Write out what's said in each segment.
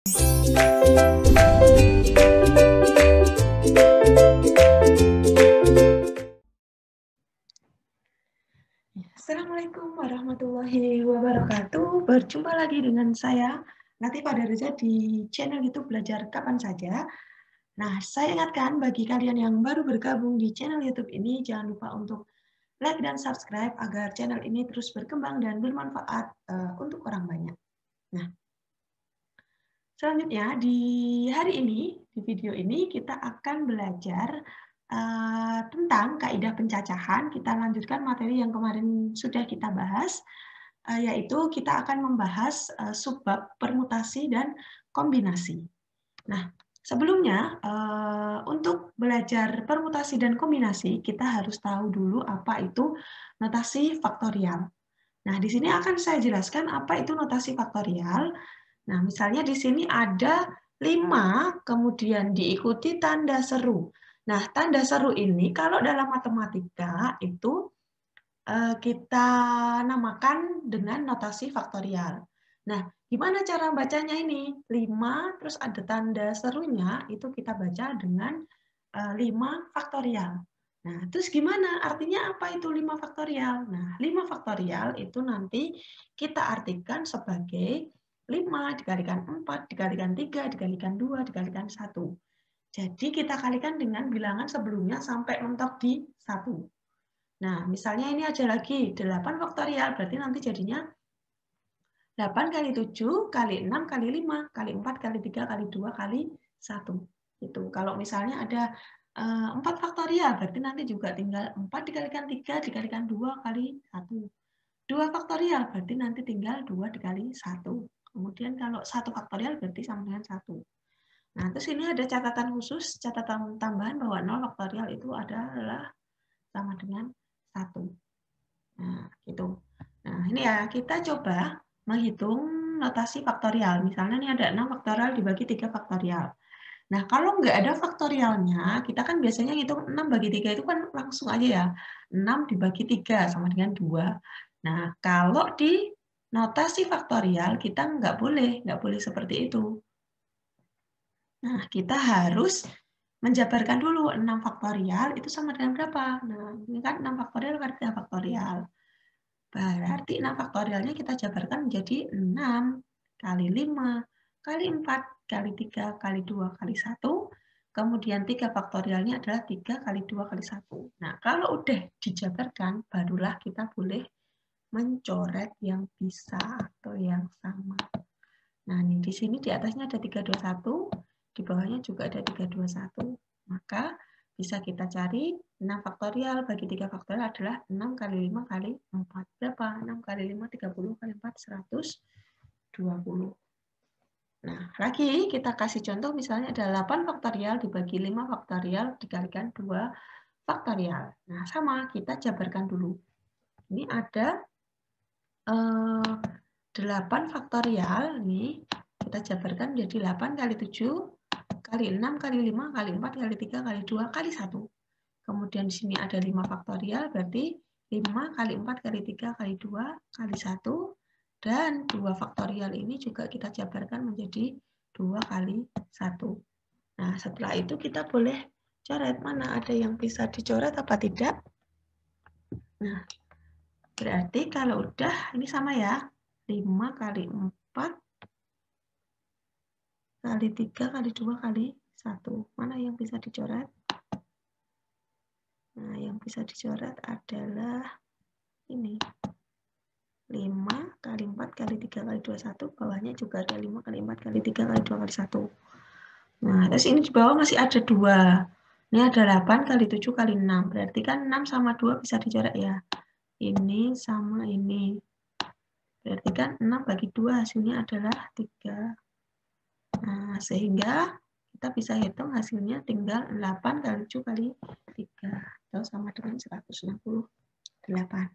Assalamualaikum warahmatullahi wabarakatuh. Berjumpa lagi dengan saya, Latifah Darza, di channel YouTube Belajar Kapan Saja. Nah, saya ingatkan bagi kalian yang baru bergabung di channel YouTube ini, jangan lupa untuk like dan subscribe agar channel ini terus berkembang dan bermanfaat untuk orang banyak. Nah, selanjutnya di hari ini, di video ini kita akan belajar tentang kaidah pencacahan. Kita lanjutkan materi yang kemarin sudah kita bahas, yaitu kita akan membahas subbab permutasi dan kombinasi. Nah, sebelumnya untuk belajar permutasi dan kombinasi, kita harus tahu dulu apa itu notasi faktorial. Nah, di sini akan saya jelaskan apa itu notasi faktorial. Nah, misalnya di sini ada 5, kemudian diikuti tanda seru. Nah, tanda seru ini kalau dalam matematika itu kita namakan dengan notasi faktorial. Nah, gimana cara bacanya ini? 5, terus ada tanda serunya, itu kita baca dengan 5 faktorial. Nah, terus gimana? Artinya apa itu 5 faktorial? Nah, 5 faktorial itu nanti kita artikan sebagai 5 dikalikan 4, dikalikan 3, dikalikan 2, dikalikan 1. Jadi kita kalikan dengan bilangan sebelumnya sampai mentok di 1. Nah, misalnya ini aja lagi 8 faktorial, berarti nanti jadinya 8 kali 7 kali 6 kali 5 kali 4 kali 3 kali 2 kali 1. Itu. Kalau misalnya ada 4 faktorial, berarti nanti juga tinggal 4 dikalikan 3 dikalikan 2 kali 1. 2 faktorial, berarti nanti tinggal 2 dikali 1. Kemudian kalau 1 faktorial berarti sama dengan 1. Nah, terus ini ada catatan khusus, catatan tambahan bahwa 0 faktorial itu adalah sama dengan 1. Nah, gitu. Nah, ini ya, kita coba menghitung notasi faktorial. Misalnya ini ada 6 faktorial dibagi 3 faktorial. Nah, kalau nggak ada faktorialnya, kita kan biasanya hitung 6 bagi 3 itu kan langsung aja ya. 6 dibagi 3 sama dengan 2. Nah, kalau di notasi faktorial, kita nggak boleh seperti itu. Nah, kita harus menjabarkan dulu 6 faktorial itu sama dengan berapa? Nah, ini kan 6 faktorial kali 3 faktorial. Berarti 6 faktorialnya kita jabarkan menjadi 6 kali 5 kali 4 kali 3 kali 2 kali 1. Kemudian 3 faktorialnya adalah 3 kali 2 kali 1. Nah, kalau udah dijabarkan, barulah kita boleh mencoret yang bisa atau yang sama. Nah, ini di sini di atasnya ada 321. Di bawahnya juga ada 321, maka bisa kita cari 6 faktorial bagi 3 faktorial adalah 6 kali 5 kali 4. Berapa? 6 kali 5, 30 kali 4, 120. Nah, lagi kita kasih contoh misalnya ada 8 faktorial dibagi 5 faktorial dikalikan 2 faktorial. Nah, sama, kita jabarkan dulu. Ini ada 8 faktorial, nih kita jabarkan menjadi 8 kali 7 kali 6 kali 5 kali 4 kali 3 kali 2 kali 1. Kemudian di sini ada 5 faktorial, berarti 5 kali 4 kali 3 kali 2 kali 1. Dan 2 faktorial ini juga kita jabarkan menjadi 2 kali 1. Nah, setelah itu kita boleh coret mana ada yang bisa dicoret apa tidak. Nah, berarti kalau udah, ini sama ya. 5 kali 4 kali 3 kali 2 kali 1. Mana yang bisa dicoret? Nah, yang bisa dicoret adalah ini. 5 kali 4 kali 3 kali 2, 1. Bawahnya juga ada 5 kali 4 kali 3 kali 2 kali 1. Nah, terus ini di bawah masih ada 2. Ini ada 8 kali 7 kali 6. Berarti kan 6 sama 2 bisa dicoret ya. Ini sama ini. Berarti kan 6 bagi 2 hasilnya adalah 3. Nah, sehingga kita bisa hitung hasilnya tinggal 8 kali 7 kali 3. Atau sama dengan 168.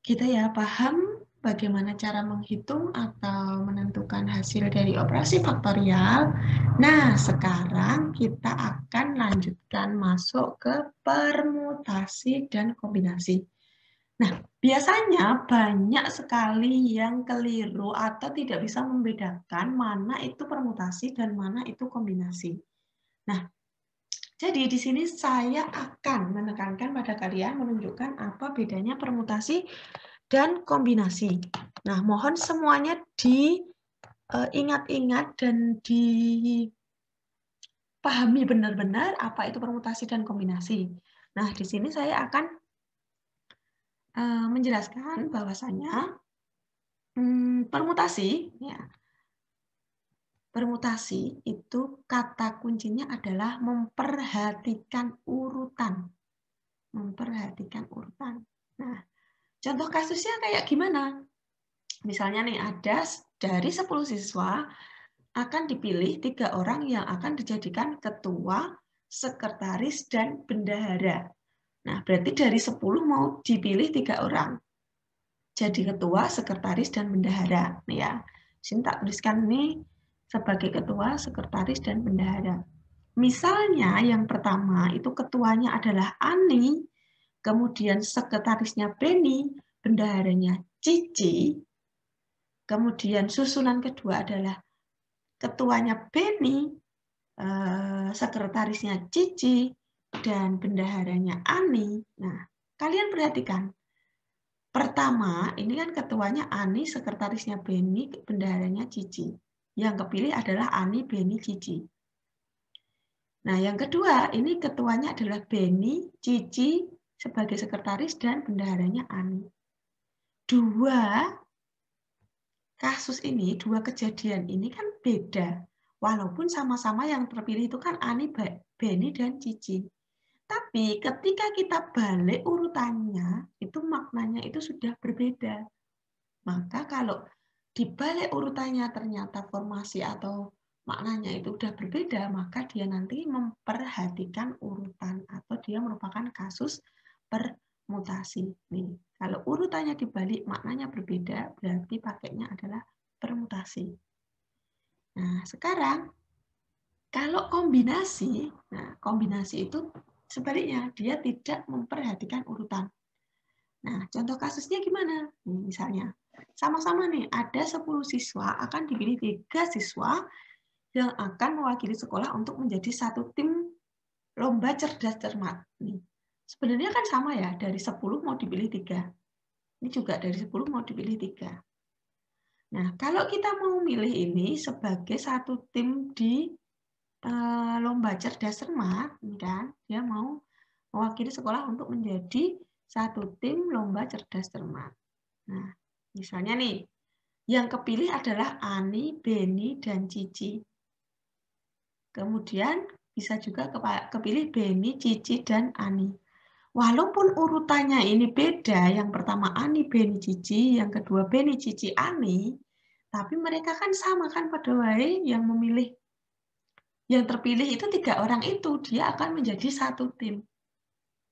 Kita ya paham bagaimana cara menghitung atau menentukan hasil dari operasi faktorial. Nah, sekarang kita akan lanjutkan masuk ke permutasi dan kombinasi. Nah, biasanya banyak sekali yang keliru atau tidak bisa membedakan mana itu permutasi dan mana itu kombinasi. Nah, jadi di sini saya akan menekankan pada kalian menunjukkan apa bedanya permutasi dan kombinasi. Nah, mohon semuanya diingat-ingat dan dipahami benar-benar apa itu permutasi dan kombinasi. Nah, di sini saya akan menjelaskan bahwasanya permutasi, ya, permutasi itu kata kuncinya adalah memperhatikan urutan, memperhatikan urutan. Nah, contoh kasusnya kayak gimana? Misalnya nih ada dari 10 siswa akan dipilih 3 orang yang akan dijadikan ketua, sekretaris, dan bendahara. Nah, berarti dari 10 mau dipilih 3 orang. Jadi ketua, sekretaris, dan bendahara. Ya, sini tak tuliskan nih sebagai ketua, sekretaris, dan bendahara. Misalnya yang pertama itu ketuanya adalah Ani, kemudian sekretarisnya Beni, bendaharanya Cici, kemudian susunan kedua adalah ketuanya Beni, sekretarisnya Cici, dan bendaharanya Ani. Nah, kalian perhatikan. Pertama, ini kan ketuanya Ani, sekretarisnya Beni, bendaharanya Cici. Yang kepilih adalah Ani, Beni, Cici. Nah, yang kedua, ini ketuanya adalah Beni, Cici sebagai sekretaris, dan bendaharanya Ani. Dua kasus ini, dua kejadian ini kan beda. Walaupun sama-sama yang terpilih itu kan Ani, Beni, dan Cici. Tapi ketika kita balik urutannya, itu maknanya itu sudah berbeda. Maka kalau dibalik urutannya ternyata formasi atau maknanya itu sudah berbeda, maka dia nanti memperhatikan urutan atau dia merupakan kasus permutasi. Nih, kalau urutannya dibalik maknanya berbeda, berarti pakainya adalah permutasi. Nah, sekarang kalau kombinasi, nah kombinasi itu sebaliknya, dia tidak memperhatikan urutan. Nah, contoh kasusnya gimana? Misalnya, sama-sama nih, ada 10 siswa, akan dipilih 3 siswa yang akan mewakili sekolah untuk menjadi satu tim lomba cerdas cermat. Nih, sebenarnya kan sama ya, dari 10 mau dipilih 3. Ini juga dari 10 mau dipilih 3. Nah, kalau kita mau milih ini sebagai satu tim di lomba cerdas cermat, kan dia mau mewakili sekolah untuk menjadi satu tim lomba cerdas cermat. Nah, misalnya nih, yang kepilih adalah Ani, Beni, dan Cici. Kemudian bisa juga kepilih Beni, Cici, dan Ani. Walaupun urutannya ini beda, yang pertama Ani, Beni, Cici, yang kedua Beni, Cici, Ani, tapi mereka kan sama kan pada wae yang memilih. Yang terpilih itu 3 orang itu, dia akan menjadi satu tim.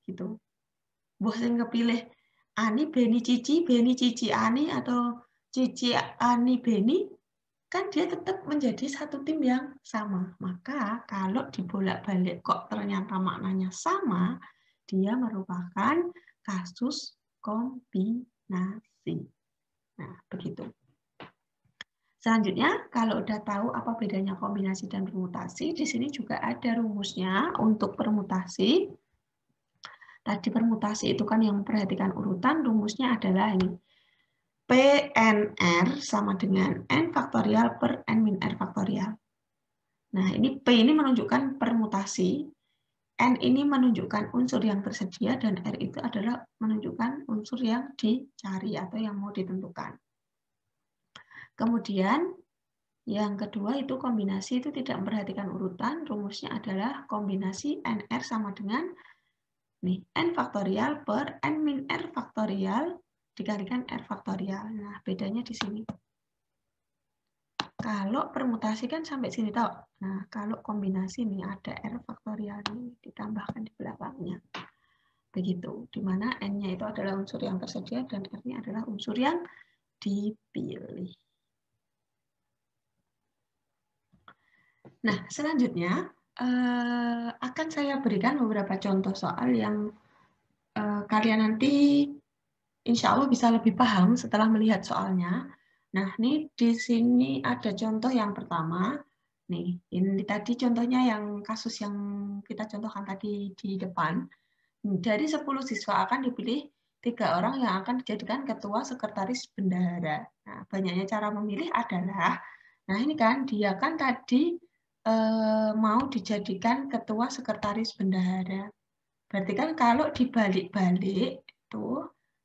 Gitu. Bos yang kepilih Ani, Beni, Cici, Ani, atau Cici, Ani, Beni, kan dia tetap menjadi satu tim yang sama. Maka kalau dibolak-balik kok ternyata maknanya sama, dia merupakan kasus kombinasi. Nah, begitu. Selanjutnya, kalau udah tahu apa bedanya kombinasi dan permutasi, di sini juga ada rumusnya untuk permutasi. Tadi permutasi itu kan yang memperhatikan urutan, rumusnya adalah ini. PNR sama dengan N faktorial per N min R faktorial. Nah, ini P ini menunjukkan permutasi, N ini menunjukkan unsur yang tersedia, dan R itu adalah menunjukkan unsur yang dicari atau yang mau ditentukan. Kemudian, yang kedua itu kombinasi itu tidak memperhatikan urutan, rumusnya adalah kombinasi NR sama dengan nih, N faktorial per N min R faktorial dikalikan R faktorial. Nah, bedanya di sini. Kalau permutasi kan sampai sini tau. Nah, kalau kombinasi nih ada R faktorial ini ditambahkan di belakangnya. Begitu, di mana N-nya itu adalah unsur yang tersedia dan R-nya adalah unsur yang dipilih. Nah, selanjutnya akan saya berikan beberapa contoh soal yang kalian nanti insya Allah bisa lebih paham setelah melihat soalnya. Nah, ini di sini ada contoh yang pertama. Nih, ini tadi contohnya yang kasus yang kita contohkan tadi di depan. Dari 10 siswa akan dipilih 3 orang yang akan dijadikan ketua sekretaris bendahara. Nah, banyaknya cara memilih adalah, nah ini kan dia kan tadi mau dijadikan ketua sekretaris bendahara. Berarti kan kalau dibalik-balik itu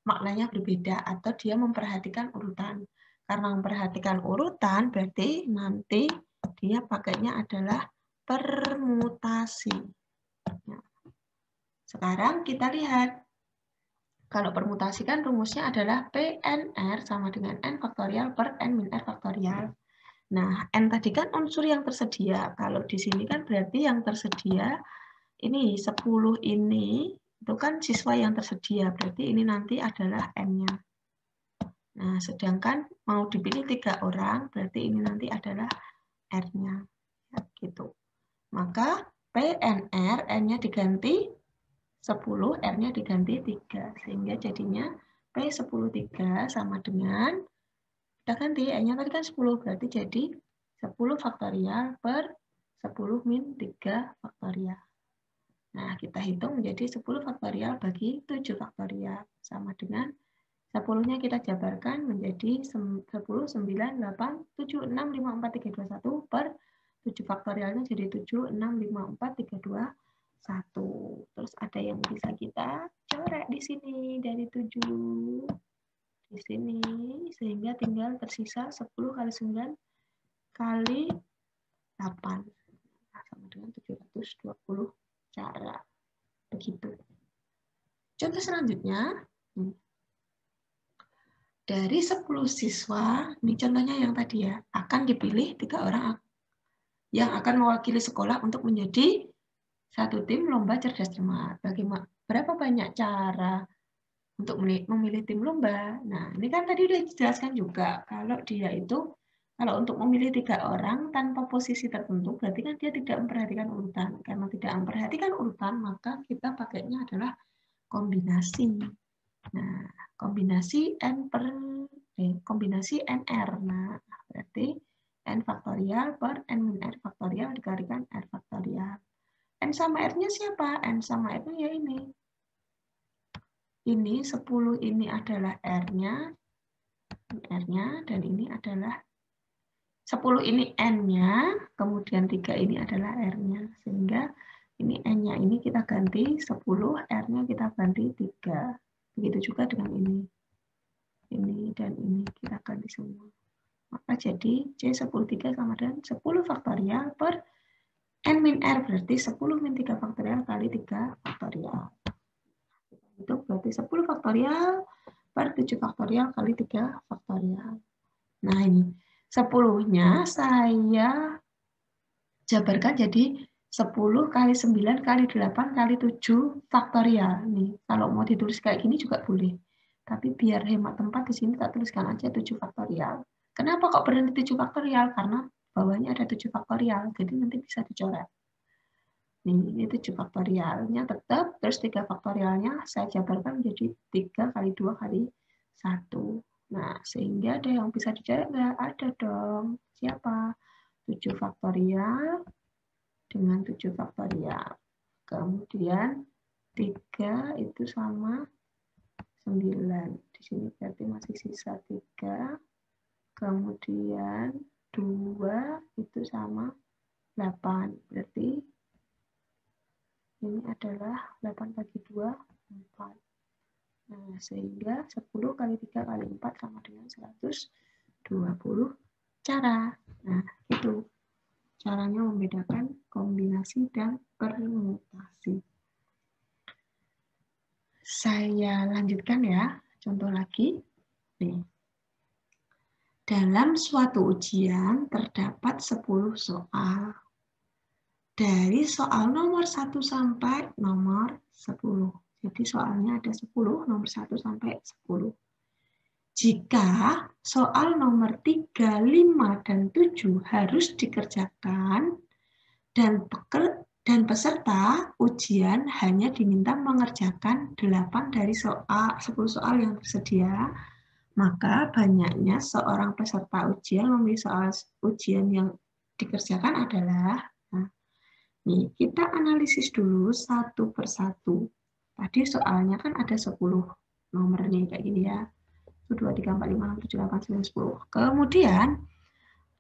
maknanya berbeda atau dia memperhatikan urutan. Karena memperhatikan urutan berarti nanti dia pakainya adalah permutasi. Sekarang kita lihat. Kalau permutasi kan rumusnya adalah PNR sama dengan N faktorial per N min R faktorial. Nah, N tadi kan unsur yang tersedia. Kalau di sini kan berarti yang tersedia ini 10 ini itu kan siswa yang tersedia. Berarti ini nanti adalah N-nya. Nah, sedangkan mau dipilih 3 orang, berarti ini nanti adalah R-nya. Ya, gitu. Maka PNR, N-nya diganti 10, R-nya diganti 3. Sehingga jadinya P10 3 sama dengan, kita ganti, N-nya tadi kan 10, berarti jadi 10 faktorial per 10 min 3 faktorial. Nah, kita hitung menjadi 10 faktorial bagi 7 faktorial. Sama dengan 10-nya kita jabarkan menjadi 10, 9, 8, 7, 6, 5, 4, 3, 2, 1 per 7 faktorialnya jadi 7, 6, 5, 4, 3, 2, 1. Terus ada yang bisa kita coret di sini dari 7 di sini, sehingga tinggal tersisa 10 kali 9 kali 8. Nah, sama dengan 720 cara. Begitu. Contoh selanjutnya, dari 10 siswa, ini contohnya yang tadi ya, akan dipilih 3 orang yang akan mewakili sekolah untuk menjadi satu tim lomba cerdas cermat. Berapa banyak cara untuk memilih tim lomba? Nah, ini kan tadi udah dijelaskan juga, kalau dia itu, kalau untuk memilih 3 orang tanpa posisi tertentu, berarti kan dia tidak memperhatikan urutan. Karena tidak memperhatikan urutan, maka kita pakainya adalah kombinasi. Nah, kombinasi kombinasi NR. Nah, berarti N faktorial per N min R faktorial dikalikan R faktorial. N sama R-nya siapa? N sama R-nya ya ini. Ini 10 ini adalah R-nya, dan ini adalah 10 ini N-nya, kemudian 3 ini adalah R-nya. Sehingga ini N-nya ini kita ganti 10, R-nya kita ganti 3. Begitu juga dengan ini. Ini dan ini kita ganti semua. Maka jadi C10 3 sama dengan 10 faktorial per N min R, berarti 10 min 3 faktorial kali 3 faktorial. Itu berarti 10 faktorial per 7 faktorial kali 3 faktorial. Nah ini 10-nya saya jabarkan jadi 10 kali 9 kali 8 kali 7 faktorial. Nih, kalau mau ditulis kayak gini juga boleh. Tapi biar hemat tempat di sini tak tuliskan aja 7 faktorial. Kenapa kok berhenti 7 faktorial? Karena bawahnya ada 7 faktorial, jadi nanti bisa dicoret. Nih, ini 7 faktorialnya tetap, terus 3 faktorialnya saya jabarkan menjadi 3 kali 2 kali 1. Nah, sehingga ada yang bisa dicoret nggak? Ada dong. Siapa? 7 faktorial dengan 7 faktorial. Kemudian 3 itu sama 9. Di sini berarti masih sisa 3. Kemudian 2 itu sama 8. Berarti ini adalah 8 bagi 2, 4. Nah, sehingga 10 kali 3 kali 4 sama dengan 120 cara. Nah, itu caranya membedakan kombinasi dan permutasi. Saya lanjutkan ya, contoh lagi. Nih. Dalam suatu ujian terdapat 10 soal. Dari soal nomor 1 sampai nomor 10. Jadi soalnya ada 10, nomor 1 sampai 10. Jika soal nomor 3, 5, dan 7 harus dikerjakan dan Dan peserta ujian hanya diminta mengerjakan 8 dari 10 soal yang tersedia, maka banyaknya seorang peserta ujian memilih soal ujian yang dikerjakan adalah, nah, nih, kita analisis dulu satu persatu. Tadi soalnya kan ada 10 nomor nih, kayak gini ya. 1, 2, 3, 4, 5, 6, 7, 8, 9, 10. Kemudian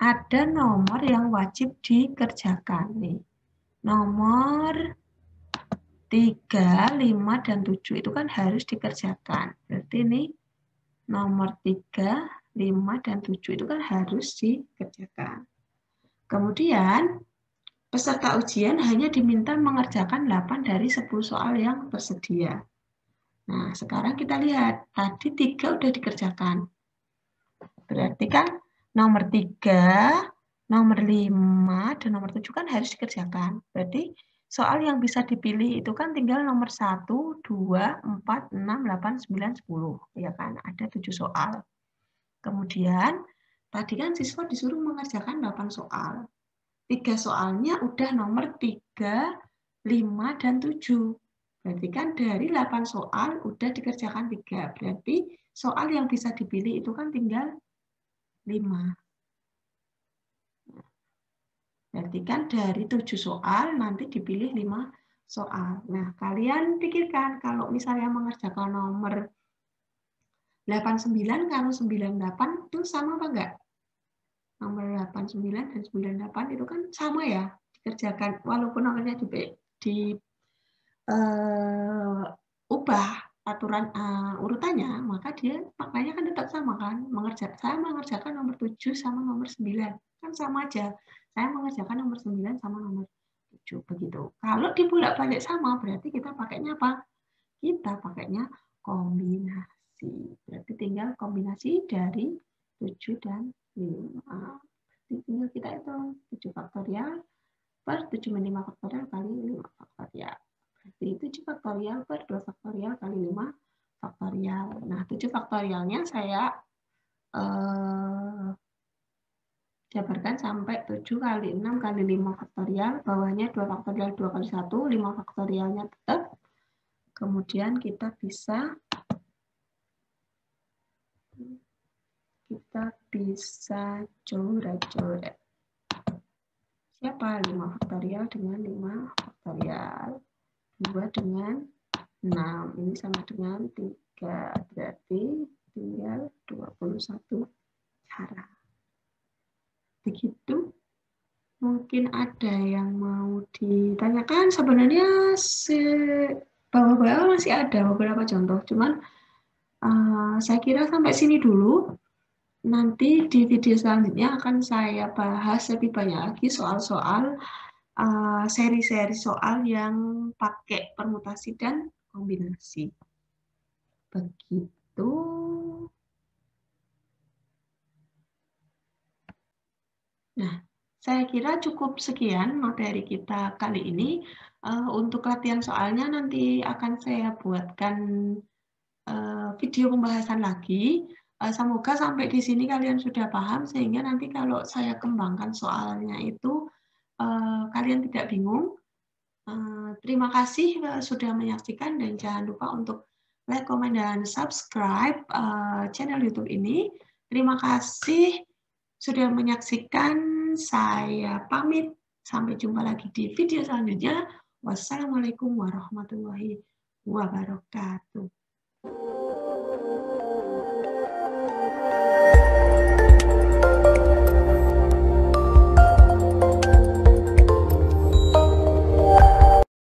ada nomor yang wajib dikerjakan nih. Nomor 3, 5, dan 7 itu kan harus dikerjakan. Berarti ini nomor 3, 5, dan 7 itu kan harus dikerjakan. Kemudian peserta ujian hanya diminta mengerjakan 8 dari 10 soal yang tersedia. Nah, sekarang kita lihat, tadi 3 udah dikerjakan. Berarti kan nomor 3, nomor 5, dan nomor 7 kan harus dikerjakan. Berarti soal yang bisa dipilih itu kan tinggal nomor 1, 2, 4, 6, 8, 9, 10. Ya kan, ada 7 soal. Kemudian, tadi kan siswa disuruh mengerjakan 8 soal. 3 soalnya udah nomor 3, 5, dan 7. Berarti kan dari 8 soal udah dikerjakan 3. Berarti soal yang bisa dipilih itu kan tinggal 5. Berarti kan dari 7 soal nanti dipilih 5 soal. Nah, kalian pikirkan kalau misalnya mengerjakan nomor 89 kalau 98 itu sama apa enggak? Nomor 89 dan 98 itu kan sama ya, dikerjakan walaupun nomornya ubah aturan urutannya, maka dia maknanya kan tetap sama kan. Saya mengerjakan nomor 7 sama nomor 9. Kan sama aja. Saya mengerjakan nomor 9 sama nomor 7 begitu. Kalau dibolak-balik sama berarti kita pakainya apa? Kita pakainya kombinasi. Berarti tinggal kombinasi dari 7 dan 5. Berarti tinggal kita hitung 7 faktorial per 7 min 5 faktorial kali 5 faktorial. Berarti 7 faktorial per 2 faktorial kali 5 faktorial. Nah, 7 faktorialnya saya jabarkan sampai 7 kali 6 kali 5 faktorial. Bawahnya 2 faktorial 2 kali 1, 5 faktorialnya tetap. Kemudian kita bisa coret-coret. Siapa? 5 faktorial dengan 5 faktorial. 2 dengan 6. Ini sama dengan 3. Berarti tinggal 21 cara. Begitu. Mungkin ada yang mau ditanyakan. Sebenarnya bawah-bawah masih ada beberapa contoh. Cuman saya kira sampai sini dulu. Nanti di video selanjutnya akan saya bahas lebih banyak lagi soal-soal seri-seri soal yang pakai permutasi dan kombinasi. Begitu. Nah, saya kira cukup sekian materi kita kali ini. Untuk latihan soalnya nanti akan saya buatkan video pembahasan lagi. Semoga sampai di sini kalian sudah paham sehingga nanti kalau saya kembangkan soalnya itu kalian tidak bingung. Terima kasih sudah menyaksikan dan jangan lupa untuk like, comment, dan subscribe channel YouTube ini. Terima kasih sudah menyaksikan. Saya pamit. Sampai jumpa lagi di video selanjutnya. Wassalamualaikum warahmatullahi wabarakatuh.